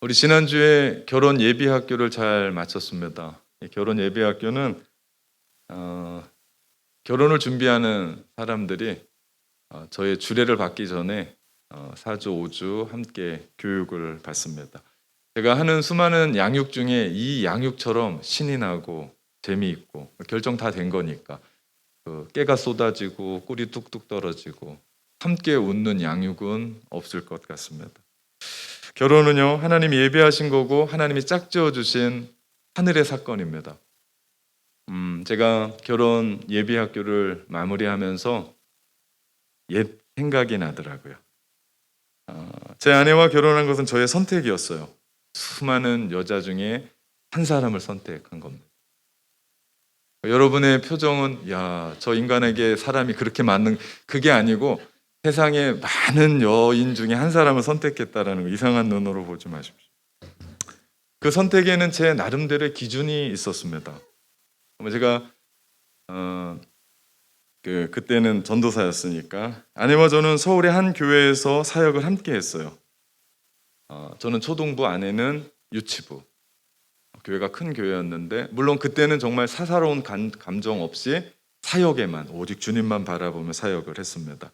우리 지난주에 결혼 예비 학교를 잘 마쳤습니다. 이 결혼 예비 학교는 결혼을 준비하는 사람들이 저의 주례를 받기 전에 4주, 5주 함께 교육을 받습니다. 제가 하는 수많은 양육 중에 이 양육처럼 신이 나고 재미있고 결정 다 된 거니까 깨가 쏟아지고 꿀이 뚝뚝 떨어지고 함께 웃는 양육은 없을 것 같습니다. 결혼은요, 하나님이 예비하신 거고 하나님이 짝지어 주신 하늘의 사건입니다. 제가 결혼 예비 학교를 마무리하면서 옛 생각이 나더라고요. 제 아내와 결혼한 것은 저의 선택이었어요. 수많은 여자 중에 한 사람을 선택한 겁니다. 여러분의 표정은 야, 저 인간에게 사람이 그렇게 맞는 그게 아니고 세상에 많은 여인 중에 한 사람을 선택했다라는 거, 이상한 눈으로 보지 마십시오. 그 선택에는 제 나름대로의 기준이 있었습니다. 제가 그때는 전도사였으니까 아내와 저는 서울의 한 교회에서 사역을 함께 했어요. 저는 초등부, 아내는 유치부. 교회가 큰 교회였는데 물론 그때는 정말 사사로운 감정 없이 사역에만 오직 주님만 바라보며 사역을 했습니다.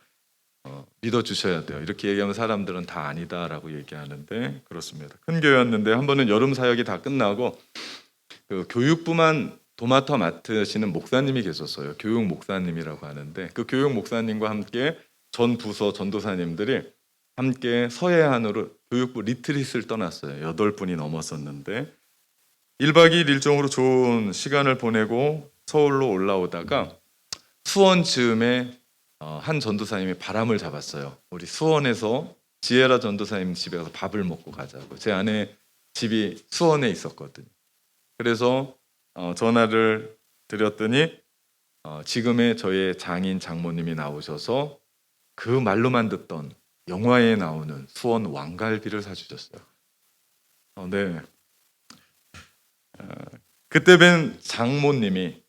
믿어주셔야 돼요. 이렇게 얘기하면 사람들은 다 아니다라고 얘기하는데 그렇습니다. 큰 교회였는데 한 번은 여름 사역이 다 끝나고 그 교육부만 도맡아 맡으시는 목사님이 계셨어요. 교육 목사님이라고 하는데 그 교육 목사님과 함께 전 부서 전도사님들이 함께 서해안으로 교육부 리트릿을 떠났어요. 8분이 넘었었는데 1박 2일 일정으로 좋은 시간을 보내고 서울로 올라오다가 수원 즈음에 한 전도사님이 바람을 잡았어요. 우리 수원에서 지혜라 전도사님 집에 가서 밥을 먹고 가자고. 제 아내 집이 수원에 있었거든요. 그래서 전화를 드렸더니 지금의 저의 장인 장모님이 나오셔서 그 말로만 듣던 영화에 나오는 수원 왕갈비를 사주셨어요. 네. 그때 뵌 장모님이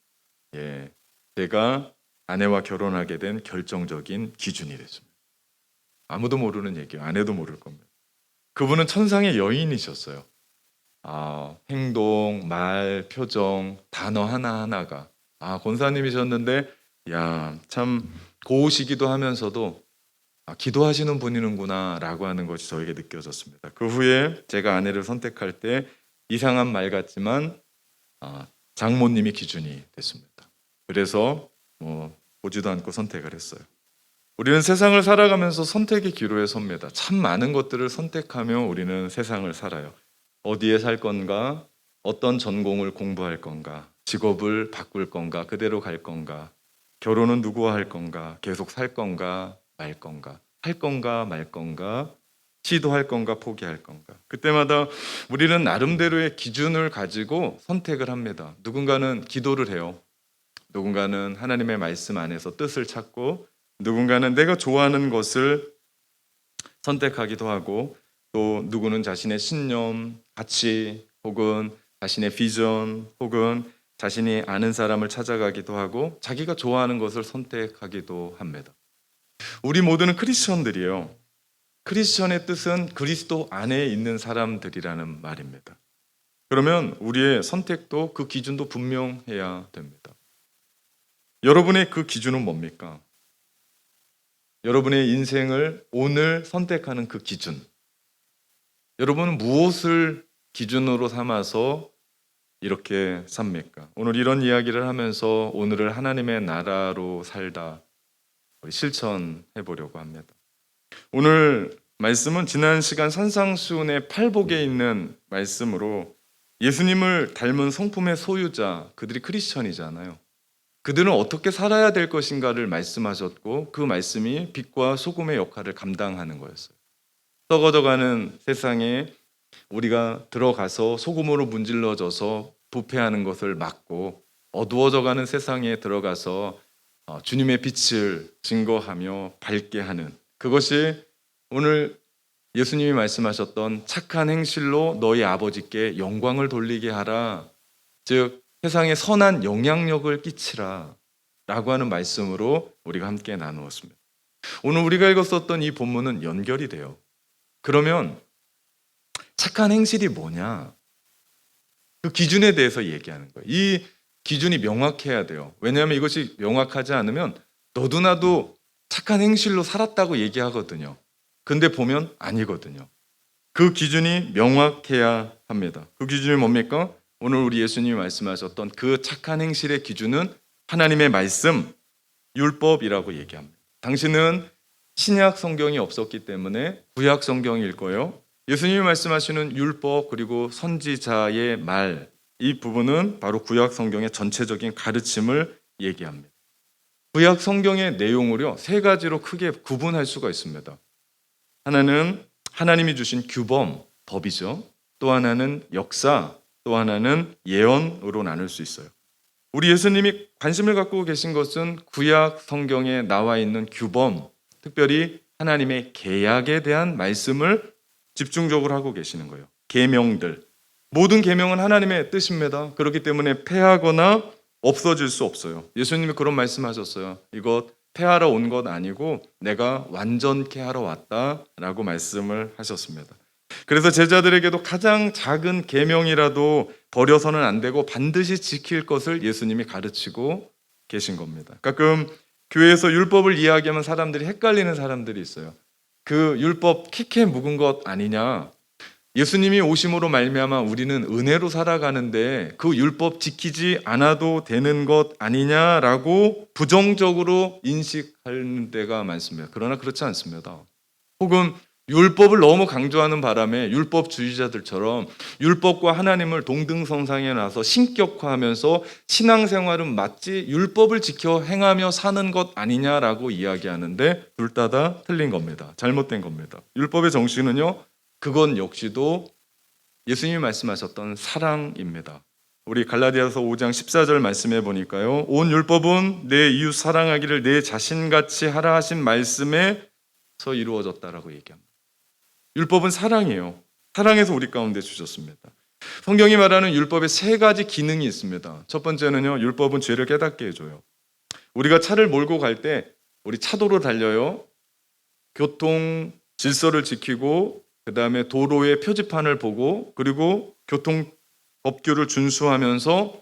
제가 아내와 결혼하게 된 결정적인 기준이 됐습니다. 아무도 모르는 얘기예요. 아내도 모를 겁니다. 그분은 천상의 여인이셨어요. 행동, 말, 표정, 단어 하나하나가 권사님이셨는데 참 고우시기도 하면서도 기도하시는 분이는구나 라고 하는 것이 저에게 느껴졌습니다. 그 후에 제가 아내를 선택할 때 이상한 말 같지만 장모님이 기준이 됐습니다. 그래서 보지도 않고 선택을 했어요. 우리는 세상을 살아가면서 선택의 기로에 섭니다. 참 많은 것들을 선택하며 우리는 세상을 살아요. 어디에 살 건가? 어떤 전공을 공부할 건가? 직업을 바꿀 건가? 그대로 갈 건가? 결혼은 누구와 할 건가? 계속 살 건가? 말 건가? 할 건가? 말 건가? 시도할 건가? 포기할 건가? 그때마다 우리는 나름대로의 기준을 가지고 선택을 합니다. 누군가는 기도를 해요. 누군가는 하나님의 말씀 안에서 뜻을 찾고 누군가는 내가 좋아하는 것을 선택하기도 하고 또 누구는 자신의 신념, 가치 혹은 자신의 비전 혹은 자신이 아는 사람을 찾아가기도 하고 자기가 좋아하는 것을 선택하기도 합니다. 우리 모두는 크리스천들이에요. 크리스천의 뜻은 그리스도 안에 있는 사람들이라는 말입니다. 그러면 우리의 선택도 그 기준도 분명해야 됩니다. 여러분의 그 기준은 뭡니까? 여러분의 인생을 오늘 선택하는 그 기준. 여러분은 무엇을 기준으로 삼아서 이렇게 삽니까? 오늘 이런 이야기를 하면서 오늘을 하나님의 나라로 살다 실천해 보려고 합니다. 오늘 말씀은 지난 시간 산상수훈의 팔복에 있는 말씀으로 예수님을 닮은 성품의 소유자, 그들이 크리스천이잖아요. 그들은 어떻게 살아야 될 것인가를 말씀하셨고 그 말씀이 빛과 소금의 역할을 감당하는 거였어요. 썩어져가는 세상에 우리가 들어가서 소금으로 문질러져서 부패하는 것을 막고 어두워져가는 세상에 들어가서 주님의 빛을 증거하며 밝게 하는 그것이 오늘 예수님이 말씀하셨던 착한 행실로 너희 아버지께 영광을 돌리게 하라. 즉 세상에 선한 영향력을 끼치라 라고 하는 말씀으로 우리가 함께 나누었습니다. 오늘 우리가 읽었었던 이 본문은 연결이 돼요. 그러면 착한 행실이 뭐냐? 그 기준에 대해서 얘기하는 거예요. 이 기준이 명확해야 돼요. 왜냐하면 이것이 명확하지 않으면 너도 나도 착한 행실로 살았다고 얘기하거든요. 근데 보면 아니거든요. 그 기준이 명확해야 합니다. 그 기준이 뭡니까? 오늘 우리 예수님이 말씀하셨던 그 착한 행실의 기준은 하나님의 말씀, 율법이라고 얘기합니다. 당신은 신약 성경이 없었기 때문에 구약 성경일 거예요. 예수님이 말씀하시는 율법 그리고 선지자의 말, 이 부분은 바로 구약 성경의 전체적인 가르침을 얘기합니다. 구약 성경의 내용을요, 세 가지로 크게 구분할 수가 있습니다. 하나는 하나님이 주신 규범, 법이죠. 또 하나는 역사, 또 하나는 예언으로 나눌 수 있어요. 우리 예수님이 관심을 갖고 계신 것은 구약 성경에 나와 있는 규범, 특별히 하나님의 계약에 대한 말씀을 집중적으로 하고 계시는 거예요. 계명들. 모든 계명은 하나님의 뜻입니다. 그렇기 때문에 폐하거나 없어질 수 없어요. 예수님이 그런 말씀하셨어요. 이것 폐하러 온 것 아니고 내가 완전케 하러 왔다라고 말씀을 하셨습니다. 그래서 제자들에게도 가장 작은 계명이라도 버려서는 안 되고 반드시 지킬 것을 예수님이 가르치고 계신 겁니다. 가끔 교회에서 율법을 이야기하면 사람들이 헷갈리는 사람들이 있어요. 그 율법 킥해 묵은 것 아니냐? 예수님이 오심으로 말미암아 우리는 은혜로 살아가는데 그 율법 지키지 않아도 되는 것 아니냐라고 부정적으로 인식하는 데가 많습니다. 그러나 그렇지 않습니다. 혹은 율법을 너무 강조하는 바람에 율법주의자들처럼 율법과 하나님을 동등성상에 놔서 신격화하면서 신앙생활은 마치 율법을 지켜 행하며 사는 것 아니냐라고 이야기하는데 둘 다 틀린 겁니다. 잘못된 겁니다. 율법의 정신은요, 그건 역시도 예수님이 말씀하셨던 사랑입니다. 우리 갈라디아서 5장 14절 말씀해 보니까요. 온 율법은 내 이웃 사랑하기를 내 자신같이 하라 하신 말씀에서 이루어졌다라고 얘기합니다. 율법은 사랑이에요. 사랑해서 우리 가운데 주셨습니다. 성경이 말하는 율법에 세 가지 기능이 있습니다. 첫 번째는요, 율법은 죄를 깨닫게 해줘요. 우리가 차를 몰고 갈 때 우리 차도로 달려요. 교통 질서를 지키고 그 다음에 도로의 표지판을 보고 그리고 교통 법규를 준수하면서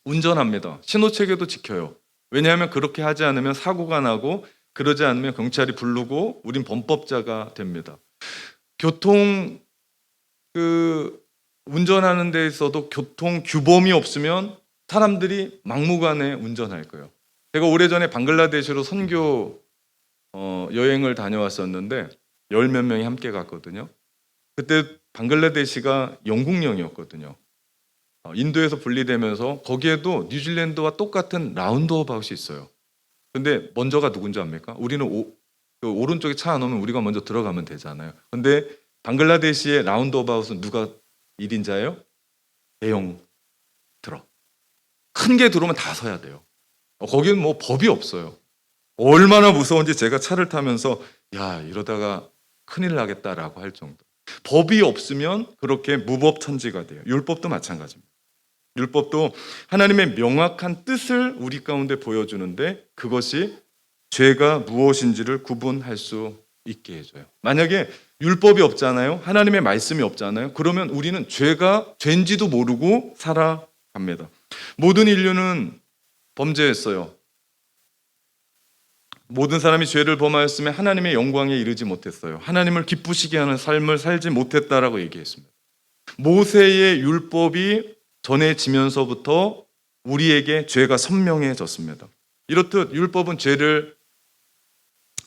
운전합니다. 신호체계도 지켜요. 왜냐하면 그렇게 하지 않으면 사고가 나고 그러지 않으면 경찰이 부르고 우린 범법자가 됩니다. 교통 운전하는 데 있어도 교통 규범이 없으면 사람들이 막무가내 운전할 거예요. 제가 오래전에 방글라데시로 선교 여행을 다녀왔었는데 10몇 명이 함께 갔거든요. 그때 방글라데시가 영국령이었거든요. 인도에서 분리되면서 거기에도 뉴질랜드와 똑같은 라운드어바웃이 있어요. 근데 먼저가 누군지 압니까? 우리는 오른쪽에 차 안 오면 우리가 먼저 들어가면 되잖아요. 근데 방글라데시의 라운드어바웃은 누가 1인자예요? 대형 트럭. 큰 게 들어오면 다 서야 돼요. 거기는 뭐 법이 없어요. 얼마나 무서운지 제가 차를 타면서 야, 이러다가 큰일 나겠다라고 할 정도. 법이 없으면 그렇게 무법천지가 돼요. 율법도 마찬가지입니다. 율법도 하나님의 명확한 뜻을 우리 가운데 보여주는데 그것이 죄가 무엇인지를 구분할 수 있게 해줘요. 만약에 율법이 없잖아요. 하나님의 말씀이 없잖아요. 그러면 우리는 죄가 죄인지도 모르고 살아갑니다. 모든 인류는 범죄했어요. 모든 사람이 죄를 범하였으면 하나님의 영광에 이르지 못했어요. 하나님을 기쁘시게 하는 삶을 살지 못했다라고 얘기했습니다. 모세의 율법이 전해지면서부터 우리에게 죄가 선명해졌습니다. 이렇듯 율법은 죄를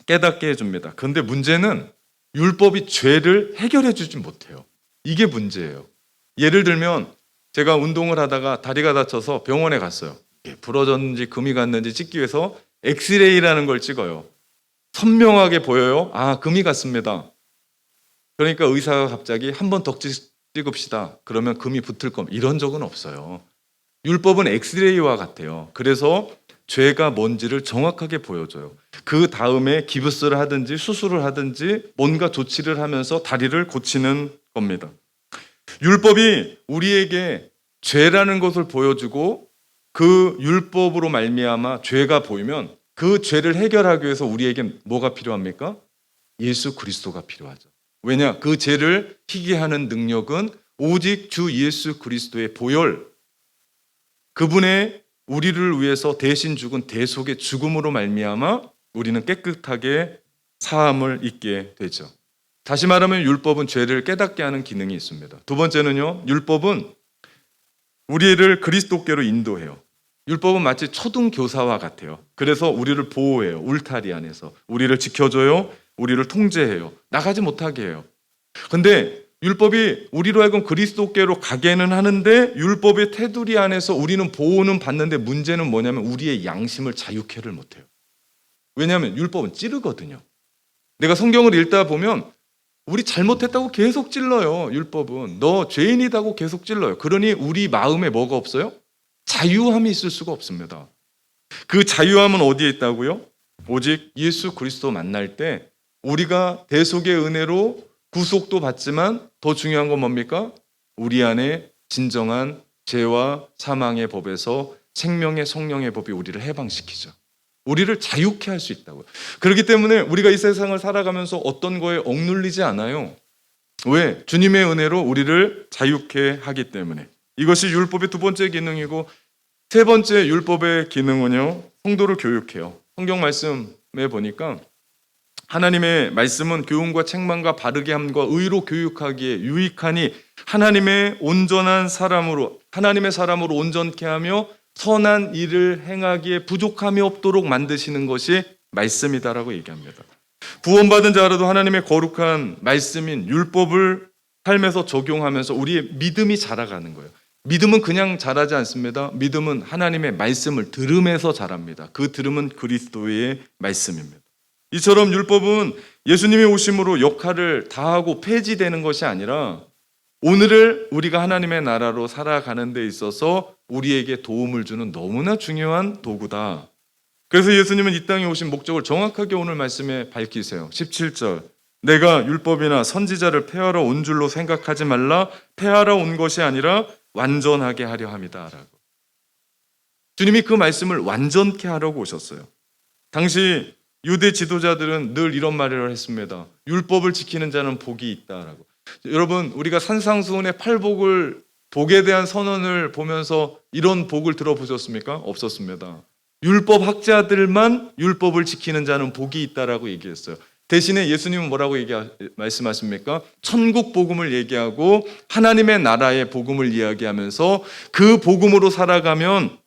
깨닫게 해줍니다. 그런데 문제는 율법이 죄를 해결해 주지 못해요. 이게 문제예요. 예를 들면 제가 운동을 하다가 다리가 다쳐서 병원에 갔어요. 부러졌는지 금이 갔는지 찍기 위해서 엑스레이라는 걸 찍어요. 선명하게 보여요. 아, 금이 갔습니다. 그러니까 의사가 갑자기 한 번 더 찍읍시다. 그러면 금이 붙을 겁니다. 이런 적은 없어요. 율법은 엑스레이와 같아요. 그래서 죄가 뭔지를 정확하게 보여줘요. 그 다음에 기부스를 하든지 수술을 하든지 뭔가 조치를 하면서 다리를 고치는 겁니다. 율법이 우리에게 죄라는 것을 보여주고 그 율법으로 말미암아 죄가 보이면 그 죄를 해결하기 위해서 우리에게 뭐가 필요합니까? 예수 그리스도가 필요하죠. 왜냐? 그 죄를 희게 하는 능력은 오직 주 예수 그리스도의 보혈, 그분의 우리를 위해서 대신 죽은 대속의 죽음으로 말미암아 우리는 깨끗하게 사함을 입게 되죠. 다시 말하면 율법은 죄를 깨닫게 하는 기능이 있습니다. 두 번째는요, 율법은 우리를 그리스도께로 인도해요. 율법은 마치 초등교사와 같아요. 그래서 우리를 보호해요. 울타리 안에서. 우리를 지켜줘요. 우리를 통제해요. 나가지 못하게 해요. 근데 율법이 우리로 하여금 그리스도께로 가게는 하는데 율법의 테두리 안에서 우리는 보호는 받는데 문제는 뭐냐면 우리의 양심을 자유케를 못해요. 왜냐하면 율법은 찌르거든요. 내가 성경을 읽다 보면 우리 잘못했다고 계속 찔러요. 율법은. 너 죄인이다고 계속 찔러요. 그러니 우리 마음에 뭐가 없어요? 자유함이 있을 수가 없습니다. 그 자유함은 어디에 있다고요? 오직 예수 그리스도 만날 때 우리가 대속의 은혜로 구속도 받지만 더 중요한 건 뭡니까? 우리 안에 진정한 죄와 사망의 법에서 생명의 성령의 법이 우리를 해방시키죠. 우리를 자유케 할 수 있다고요. 그렇기 때문에 우리가 이 세상을 살아가면서 어떤 거에 억눌리지 않아요. 왜? 주님의 은혜로 우리를 자유케 하기 때문에. 이것이 율법의 두 번째 기능이고, 세 번째 율법의 기능은요, 성도를 교육해요. 성경 말씀에 보니까 하나님의 말씀은 교훈과 책망과 바르게 함과 의로 교육하기에 유익하니 하나님의 사람으로 온전케 하며 선한 일을 행하기에 부족함이 없도록 만드시는 것이 말씀이다라고 얘기합니다. 구원받은 자라도 하나님의 거룩한 말씀인 율법을 삶에서 적용하면서 우리의 믿음이 자라가는 거예요. 믿음은 그냥 자라지 않습니다. 믿음은 하나님의 말씀을 들음에서 자랍니다. 그 들음은 그리스도의 말씀입니다. 이처럼 율법은 예수님의 오심으로 역할을 다하고 폐지되는 것이 아니라 오늘을 우리가 하나님의 나라로 살아가는 데 있어서 우리에게 도움을 주는 너무나 중요한 도구다. 그래서 예수님은 이 땅에 오신 목적을 정확하게 오늘 말씀에 밝히세요. 17절. 내가 율법이나 선지자를 폐하러 온 줄로 생각하지 말라. 폐하러 온 것이 아니라 완전하게 하려 함이다. 라고. 주님이 그 말씀을 완전케 하려고 오셨어요. 당시 유대 지도자들은 늘 이런 말을 했습니다. 율법을 지키는 자는 복이 있다라고. 여러분, 우리가 산상수훈의 팔복을 복에 대한 선언을 보면서 이런 복을 들어보셨습니까? 없었습니다. 율법 학자들만 율법을 지키는 자는 복이 있다라고 얘기했어요. 대신에 예수님은 뭐라고 말씀하십니까? 천국 복음을 얘기하고 하나님의 나라의 복음을 이야기하면서 그 복음으로 살아가면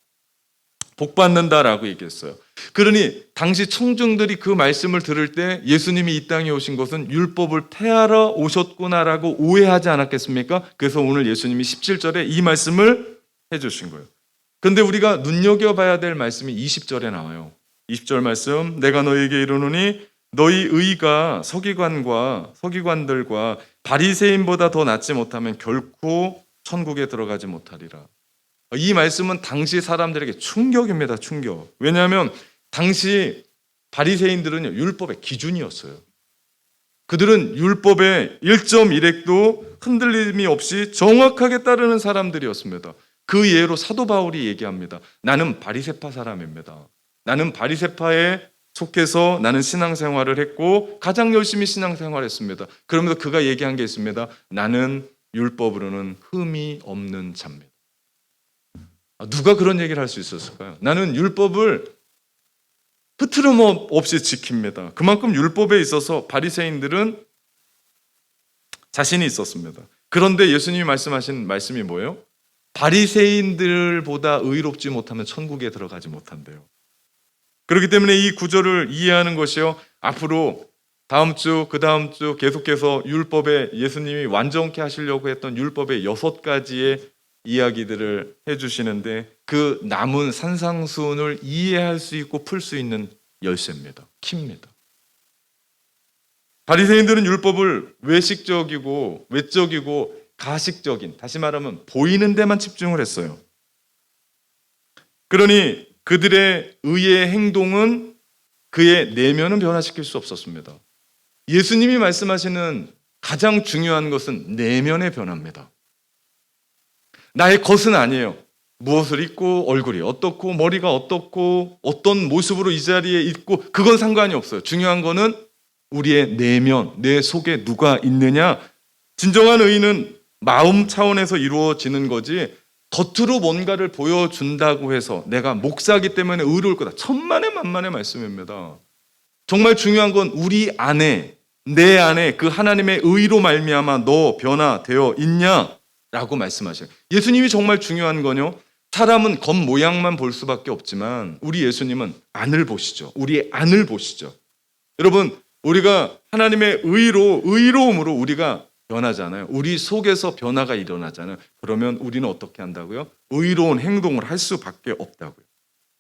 복 받는다라고 얘기했어요. 그러니 당시 청중들이 그 말씀을 들을 때 예수님이 이 땅에 오신 것은 율법을 폐하러 오셨구나라고 오해하지 않았겠습니까? 그래서 오늘 예수님이 17절에 이 말씀을 해주신 거예요. 그런데 우리가 눈여겨봐야 될 말씀이 20절에 나와요. 20절 말씀, 내가 너희에게 이르노니 너희 의가 서기관들과 바리새인보다 더 낫지 못하면 결코 천국에 들어가지 못하리라. 이 말씀은 당시 사람들에게 충격입니다. 충격. 왜냐하면 당시 바리새인들은 율법의 기준이었어요. 그들은 율법의 1.1획도 흔들림이 없이 정확하게 따르는 사람들이었습니다. 그 예로 사도 바울이 얘기합니다. 나는 바리새파 사람입니다. 나는 바리새파에 속해서 나는 신앙생활을 했고 가장 열심히 신앙생활했습니다. 그러면서 그가 얘기한 게 있습니다. 나는 율법으로는 흠이 없는 자입니다. 누가 그런 얘기를 할 수 있었을까요? 나는 율법을 흐트름 없이 지킵니다. 그만큼 율법에 있어서 바리새인들은 자신이 있었습니다. 그런데 예수님이 말씀하신 말씀이 뭐예요? 바리새인들보다 의롭지 못하면 천국에 들어가지 못한대요. 그렇기 때문에 이 구절을 이해하는 것이요, 앞으로 다음 주, 그 다음 주 계속해서 율법에 예수님이 완전케 하시려고 했던 율법의 6가지의 이야기들을 해주시는데 그 남은 산상수훈을 이해할 수 있고 풀 수 있는 열쇠입니다. 키입니다. 바리새인들은 율법을 외식적이고 외적이고 가식적인, 다시 말하면 보이는 데만 집중을 했어요. 그러니 그들의 의의 행동은 그의 내면은 변화시킬 수 없었습니다. 예수님이 말씀하시는 가장 중요한 것은 내면의 변화입니다. 나의 것은 아니에요. 무엇을 입고 얼굴이 어떻고 머리가 어떻고 어떤 모습으로 이 자리에 있고 그건 상관이 없어요. 중요한 거는 우리의 내면, 내 속에 누가 있느냐? 진정한 의는 마음 차원에서 이루어지는 거지 겉으로 뭔가를 보여준다고 해서 내가 목사기 때문에 의로울 거다. 천만의 만만의 말씀입니다. 정말 중요한 건 우리 안에, 내 안에 그 하나님의 의로 말미암아 너 변화되어 있냐라고 말씀하셔요. 예수님이 정말 중요한 건요. 사람은 겉모양만 볼 수밖에 없지만 우리 예수님은 안을 보시죠. 우리의 안을 보시죠. 여러분, 우리가 하나님의 의로움으로 우리가 변하잖아요. 우리 속에서 변화가 일어나잖아요. 그러면 우리는 어떻게 한다고요? 의로운 행동을 할 수밖에 없다고요.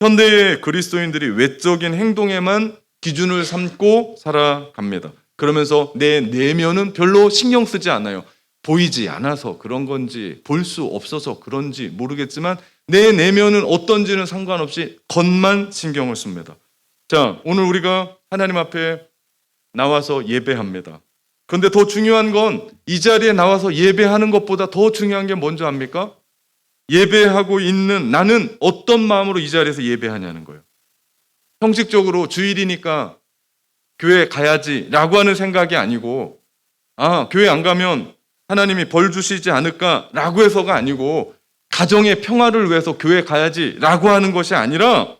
현대의 그리스도인들이 외적인 행동에만 기준을 삼고 살아갑니다. 그러면서 내 내면은 별로 신경 쓰지 않아요. 보이지 않아서 그런 건지 볼 수 없어서 그런지 모르겠지만 내 내면은 어떤지는 상관없이 겉만 신경을 씁니다. 자, 오늘 우리가 하나님 앞에 나와서 예배합니다. 그런데 더 중요한 건 이 자리에 나와서 예배하는 것보다 더 중요한 게 뭔지 압니까? 예배하고 있는 나는 어떤 마음으로 이 자리에서 예배하냐는 거예요. 형식적으로 주일이니까 교회 가야지라고 하는 생각이 아니고 교회 안 가면 하나님이 벌 주시지 않을까라고 해서가 아니고 가정의 평화를 위해서 교회 가야지라고 하는 것이 아니라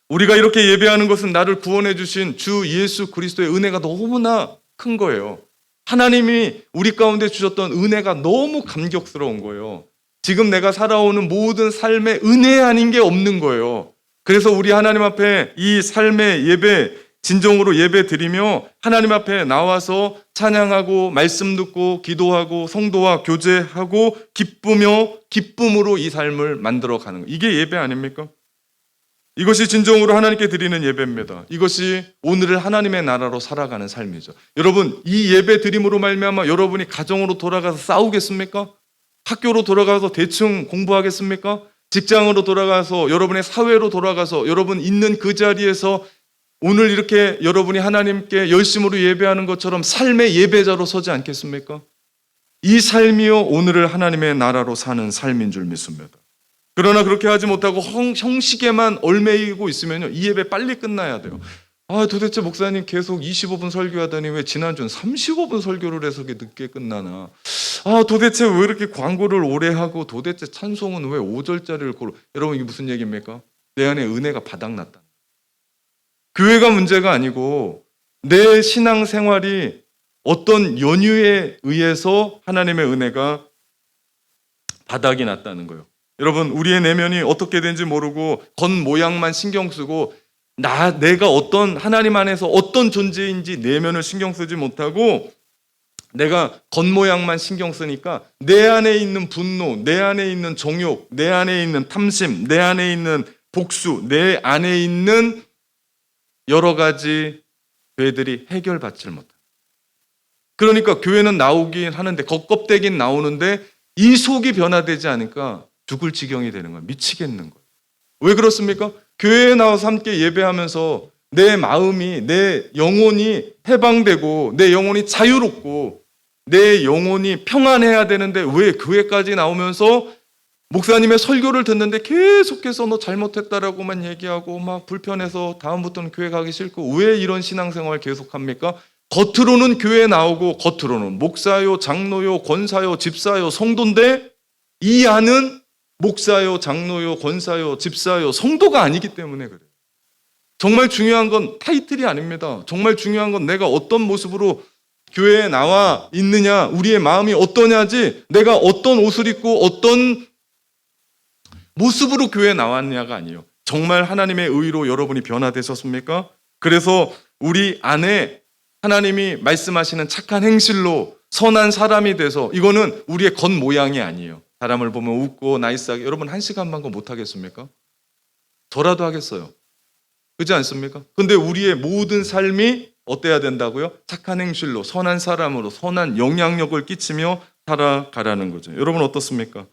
우리가 이렇게 예배하는 것은 나를 구원해 주신 주 예수 그리스도의 은혜가 너무나 큰 거예요. 하나님이 우리 가운데 주셨던 은혜가 너무 감격스러운 거예요. 지금 내가 살아오는 모든 삶의 은혜 아닌 게 없는 거예요. 그래서 우리 하나님 앞에 이 삶의 예배, 진정으로 예배 드리며 하나님 앞에 나와서 찬양하고 말씀 듣고 기도하고 성도와 교제하고 기쁘며 기쁨으로 이 삶을 만들어가는 거예요. 이게 예배 아닙니까? 이것이 진정으로 하나님께 드리는 예배입니다. 이것이 오늘을 하나님의 나라로 살아가는 삶이죠. 여러분, 이 예배 드림으로 말미암아 여러분이 가정으로 돌아가서 싸우겠습니까? 학교로 돌아가서 대충 공부하겠습니까? 직장으로 돌아가서 여러분의 사회로 돌아가서 여러분 있는 그 자리에서 오늘 이렇게 여러분이 하나님께 열심으로 예배하는 것처럼 삶의 예배자로 서지 않겠습니까? 이 삶이요 오늘을 하나님의 나라로 사는 삶인 줄 믿습니다. 그러나 그렇게 하지 못하고 형식에만 얽매이고 있으면요 이 예배 빨리 끝나야 돼요. 도대체 목사님 계속 25분 설교하더니 왜 지난주는 35분 설교를 해서 늦게 끝나나? 도대체 왜 이렇게 광고를 오래 하고 도대체 찬송은 왜 5절짜리를 고르? 여러분 이게 무슨 얘기입니까? 내 안에 은혜가 바닥났다. 교회가 문제가 아니고 내 신앙생활이 어떤 연유에 의해서 하나님의 은혜가 바닥이 났다는 거예요. 여러분 우리의 내면이 어떻게 된지 모르고 겉모양만 신경 쓰고 내가 어떤 하나님 안에서 어떤 존재인지 내면을 신경 쓰지 못하고 내가 겉모양만 신경 쓰니까 내 안에 있는 분노, 내 안에 있는 정욕, 내 안에 있는 탐심, 내 안에 있는 복수, 내 안에 있는 여러 가지 죄들이 해결받지를 못합니다. 그러니까 교회는 나오긴 하는데 겉껍데기는 나오는데 이 속이 변화되지 않으니까 죽을 지경이 되는 거예요. 미치겠는 거예요. 왜 그렇습니까? 교회에 나와서 함께 예배하면서 내 마음이, 내 영혼이 해방되고 내 영혼이 자유롭고 내 영혼이 평안해야 되는데 왜 교회까지 나오면서 목사님의 설교를 듣는데 계속해서 너 잘못했다라고만 얘기하고 막 불편해서 다음부터는 교회 가기 싫고 왜 이런 신앙생활 계속합니까? 겉으로는 교회 나오고 겉으로는 목사요, 장로요, 권사요, 집사요, 성도인데 이 안은 목사요, 장로요, 권사요, 집사요, 성도가 아니기 때문에 그래요. 정말 중요한 건 타이틀이 아닙니다. 정말 중요한 건 내가 어떤 모습으로 교회에 나와 있느냐, 우리의 마음이 어떠냐지 내가 어떤 옷을 입고 어떤 모습으로 교회에 나왔냐가 아니에요. 정말 하나님의 의로 여러분이 변화되셨습니까? 그래서 우리 안에 하나님이 말씀하시는 착한 행실로 선한 사람이 돼서 이거는 우리의 겉모양이 아니에요. 사람을 보면 웃고 나이스하게 여러분 1시간만 거 못하겠습니까? 저라도 하겠어요. 그렇지 않습니까? 근데 우리의 모든 삶이 어때야 된다고요? 착한 행실로 선한 사람으로 선한 영향력을 끼치며 살아가라는 거죠. 여러분 어떻습니까?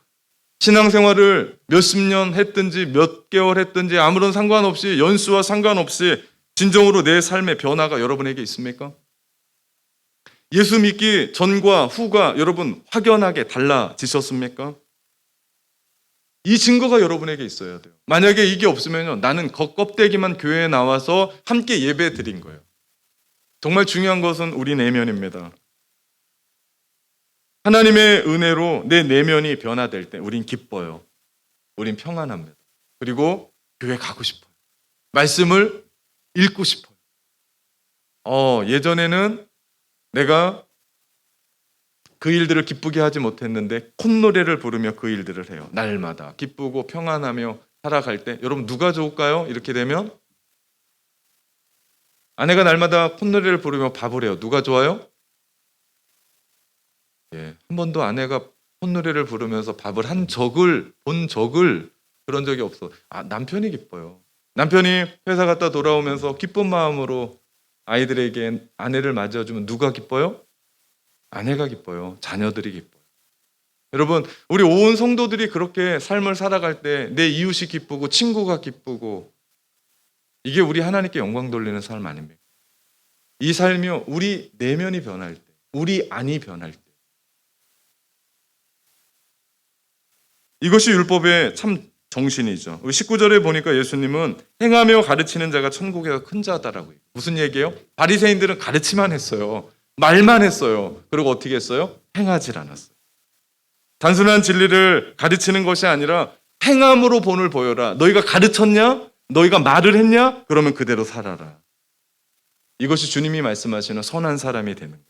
신앙생활을 몇십 년 했든지 몇 개월 했든지 아무런 상관없이 연수와 상관없이 진정으로 내 삶의 변화가 여러분에게 있습니까? 예수 믿기 전과 후가 여러분 확연하게 달라지셨습니까? 이 증거가 여러분에게 있어야 돼요. 만약에 이게 없으면요 나는 겉껍데기만 교회에 나와서 함께 예배 드린 거예요. 정말 중요한 것은 우리 내면입니다. 하나님의 은혜로 내 내면이 변화될 때 우린 기뻐요. 우린 평안합니다. 그리고 교회 가고 싶어요. 말씀을 읽고 싶어요. 예전에는 내가 그 일들을 기쁘게 하지 못했는데 콧노래를 부르며 그 일들을 해요. 날마다 기쁘고 평안하며 살아갈 때 여러분 누가 좋을까요? 이렇게 되면 아내가 날마다 콧노래를 부르며 밥을 해요. 누가 좋아요? 한 번도 아내가 콧노래를 부르면서 밥을 본 적을 그런 적이 없어. 남편이 기뻐요. 남편이 회사 갔다 돌아오면서 기쁜 마음으로 아이들에게 아내를 맞아주면 누가 기뻐요? 아내가 기뻐요. 자녀들이 기뻐요. 여러분, 우리 온 성도들이 그렇게 삶을 살아갈 때 내 이웃이 기쁘고 친구가 기쁘고 이게 우리 하나님께 영광 돌리는 삶 아닙니까? 이 삶이요, 우리 내면이 변할 때, 우리 안이 변할 때. 이것이 율법의 참 정신이죠. 19절에 보니까 예수님은 행하며 가르치는 자가 천국에서 큰 자다라고 해요. 무슨 얘기예요? 바리새인들은 가르치만 했어요. 말만 했어요. 그리고 어떻게 했어요? 행하질 않았어요. 단순한 진리를 가르치는 것이 아니라 행함으로 본을 보여라. 너희가 가르쳤냐? 너희가 말을 했냐? 그러면 그대로 살아라. 이것이 주님이 말씀하시는 선한 사람이 되는 거예요.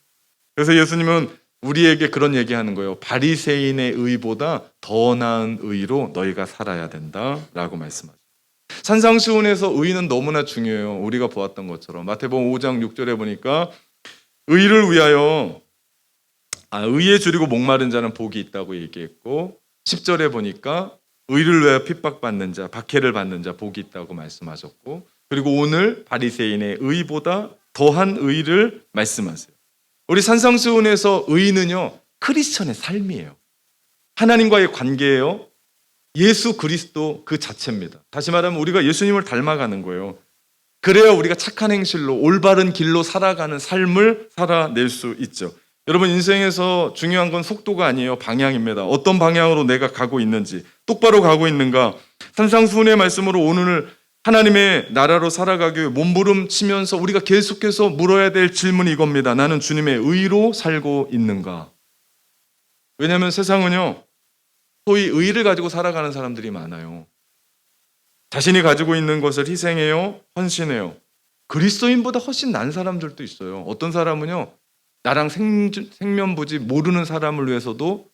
그래서 예수님은 우리에게 그런 얘기하는 거예요. 바리새인의 의보다 더 나은 의로 너희가 살아야 된다라고 말씀하죠. 산상수훈에서 의는 너무나 중요해요. 우리가 보았던 것처럼 마태복음 5장 6절에 보니까 의를 위하여 의에 줄이고 목마른 자는 복이 있다고 얘기했고 10절에 보니까 의를 위하여 핍박받는 자, 박해를 받는 자 복이 있다고 말씀하셨고 그리고 오늘 바리새인의 의보다 더한 의를 말씀하세요. 우리 산상수훈에서 의는요 크리스천의 삶이에요. 하나님과의 관계예요. 예수 그리스도 그 자체입니다. 다시 말하면 우리가 예수님을 닮아가는 거예요. 그래야 우리가 착한 행실로 올바른 길로 살아가는 삶을 살아낼 수 있죠. 여러분 인생에서 중요한 건 속도가 아니에요. 방향입니다. 어떤 방향으로 내가 가고 있는지 똑바로 가고 있는가. 산상수훈의 말씀으로 오늘 하나님의 나라로 살아가기 위해 몸부림치면서 우리가 계속해서 물어야 될 질문이 이겁니다. 나는 주님의 의로 살고 있는가? 왜냐하면 세상은요 소위 의를 가지고 살아가는 사람들이 많아요. 자신이 가지고 있는 것을 희생해요, 헌신해요. 그리스도인보다 훨씬 난 사람들도 있어요. 어떤 사람은요 나랑 생면부지 모르는 사람을 위해서도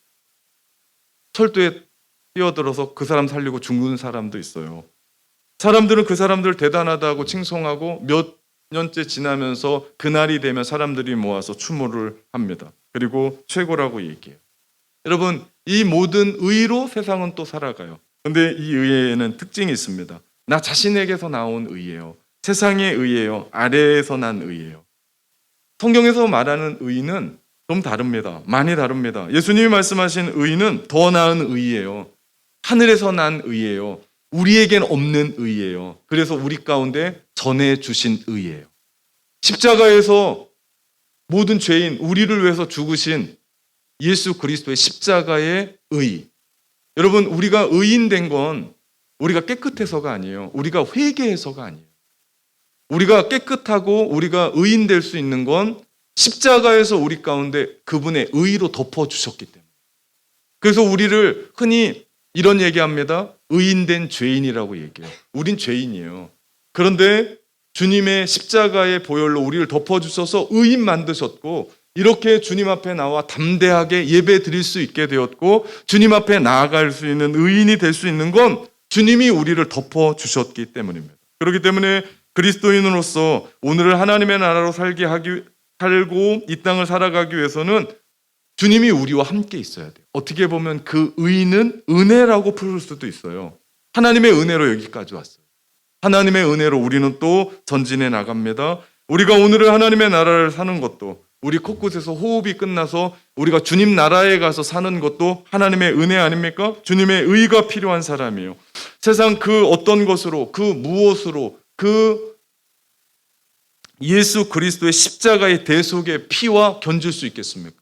철도에 뛰어들어서 그 사람 살리고 죽는 사람도 있어요. 사람들은 그 사람들 대단하다고 칭송하고 몇 년째 지나면서 그날이 되면 사람들이 모아서 추모를 합니다. 그리고 최고라고 얘기해요. 여러분 이 모든 의로 세상은 또 살아가요. 그런데 이 의에는 특징이 있습니다. 나 자신에게서 나온 의예요. 세상의 의예요. 아래에서 난 의예요. 성경에서 말하는 의는 좀 다릅니다. 많이 다릅니다. 예수님이 말씀하신 의는 더 나은 의예요. 하늘에서 난 의예요. 우리에겐 없는 의예요. 그래서 우리 가운데 전해주신 의예요. 십자가에서 모든 죄인 우리를 위해서 죽으신 예수 그리스도의 십자가의 의. 여러분 우리가 의인된 건 우리가 깨끗해서가 아니에요. 우리가 회개해서가 아니에요. 우리가 깨끗하고 우리가 의인될 수 있는 건 십자가에서 우리 가운데 그분의 의로 덮어주셨기 때문에. 그래서 우리를 흔히 이런 얘기합니다. 의인된 죄인이라고 얘기해요. 우린 죄인이에요. 그런데 주님의 십자가의 보혈로 우리를 덮어주셔서 의인 만드셨고 이렇게 주님 앞에 나와 담대하게 예배 드릴 수 있게 되었고 주님 앞에 나아갈 수 있는 의인이 될 수 있는 건 주님이 우리를 덮어주셨기 때문입니다. 그렇기 때문에 그리스도인으로서 오늘을 하나님의 나라로 살고 이 땅을 살아가기 위해서는 주님이 우리와 함께 있어야 돼요. 어떻게 보면 그 의는 은혜라고 부를 수도 있어요. 하나님의 은혜로 여기까지 왔어요. 하나님의 은혜로 우리는 또 전진해 나갑니다. 우리가 오늘을 하나님의 나라를 사는 것도 우리 코끝에서 호흡이 끝나서 우리가 주님 나라에 가서 사는 것도 하나님의 은혜 아닙니까? 주님의 의가 필요한 사람이에요. 세상 그 어떤 것으로 그 무엇으로 그 예수 그리스도의 십자가의 대속의 피와 견줄 수 있겠습니까?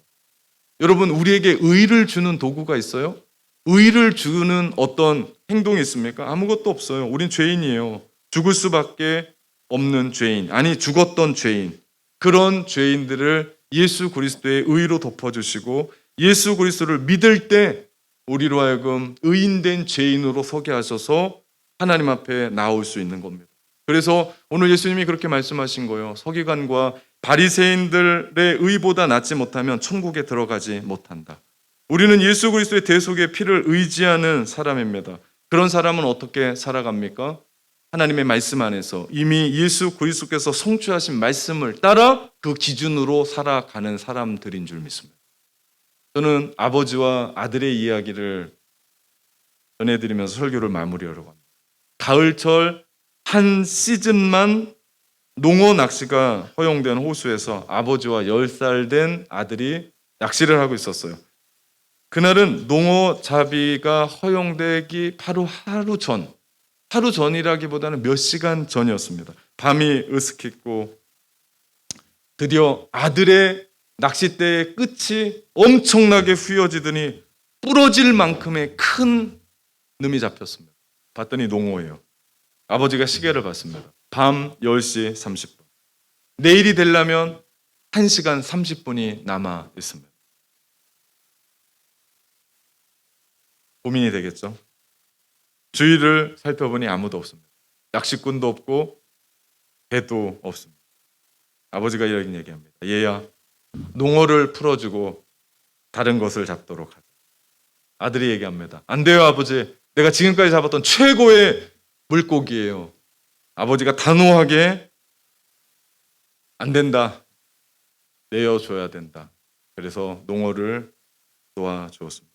여러분 우리에게 의를 주는 도구가 있어요? 의를 주는 어떤 행동이 있습니까? 아무것도 없어요. 우린 죄인이에요. 죽을 수밖에 없는 죄인. 아니 죽었던 죄인. 그런 죄인들을 예수 그리스도의 의로 덮어주시고 예수 그리스도를 믿을 때 우리로 하여금 의인된 죄인으로 서게 하셔서 하나님 앞에 나올 수 있는 겁니다. 그래서 오늘 예수님이 그렇게 말씀하신 거예요. 서기관과 바리새인들의 의보다 낫지 못하면 천국에 들어가지 못한다. 우리는 예수 그리스도의 대속의 피를 의지하는 사람입니다. 그런 사람은 어떻게 살아갑니까? 하나님의 말씀 안에서 이미 예수 그리스도께서 성취하신 말씀을 따라 그 기준으로 살아가는 사람들인 줄 믿습니다. 저는 아버지와 아들의 이야기를 전해드리면서 설교를 마무리하려고 합니다. 가을철 한 시즌만 농어 낚시가 허용된 호수에서 아버지와 10살 된 아들이 낚시를 하고 있었어요. 그날은 농어 잡이가 허용되기 바로 하루 전이라기보다는 몇 시간 전이었습니다. 밤이 으슥했고 드디어 아들의 낚싯대의 끝이 엄청나게 휘어지더니 부러질 만큼의 큰 놈이 잡혔습니다. 봤더니 농어예요. 아버지가 시계를 봤습니다. 밤 10시 30분. 내일이 되려면 1시간 30분이 남아 있습니다. 고민이 되겠죠? 주위를 살펴보니 아무도 없습니다. 낚시꾼도 없고 배도 없습니다. 아버지가 이렇게 얘기합니다. 얘야, 농어를 풀어주고 다른 것을 잡도록 하자. 아들이 얘기합니다. 안 돼요, 아버지. 내가 지금까지 잡았던 최고의 물고기예요. 아버지가 단호하게 안 된다. 내어줘야 된다. 그래서 농어를 놓아주었습니다.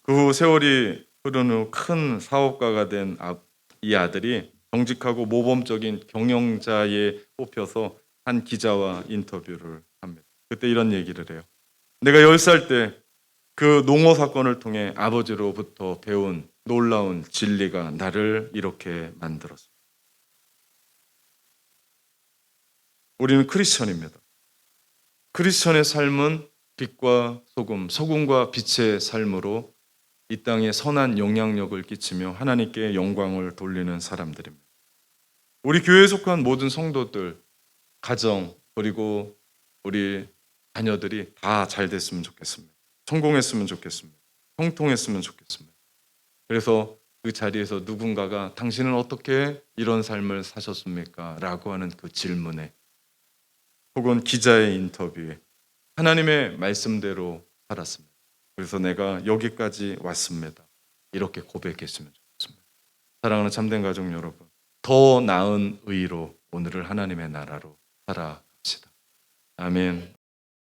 그 후 세월이 흐른 후 큰 사업가가 된 이 아들이 정직하고 모범적인 경영자에 뽑혀서 한 기자와 인터뷰를 합니다. 그때 이런 얘기를 해요. 내가 10살 때 그 농어 사건을 통해 아버지로부터 배운 놀라운 진리가 나를 이렇게 만들었습니다. 우리는 크리스천입니다. 크리스천의 삶은 빛과 소금, 소금과 빛의 삶으로 이 땅에 선한 영향력을 끼치며 하나님께 영광을 돌리는 사람들입니다. 우리 교회에 속한 모든 성도들, 가정, 그리고 우리 자녀들이 다 잘 됐으면 좋겠습니다. 성공했으면 좋겠습니다. 형통했으면 좋겠습니다. 그래서 그 자리에서 누군가가 당신은 어떻게 이런 삶을 사셨습니까? 라고 하는 그 질문에 혹은 기자의 인터뷰에 하나님의 말씀대로 살았습니다. 그래서 내가 여기까지 왔습니다. 이렇게 고백했으면 좋겠습니다. 사랑하는 참된 가족 여러분, 더 나은 의로 오늘을 하나님의 나라로 살아갑시다. 아멘.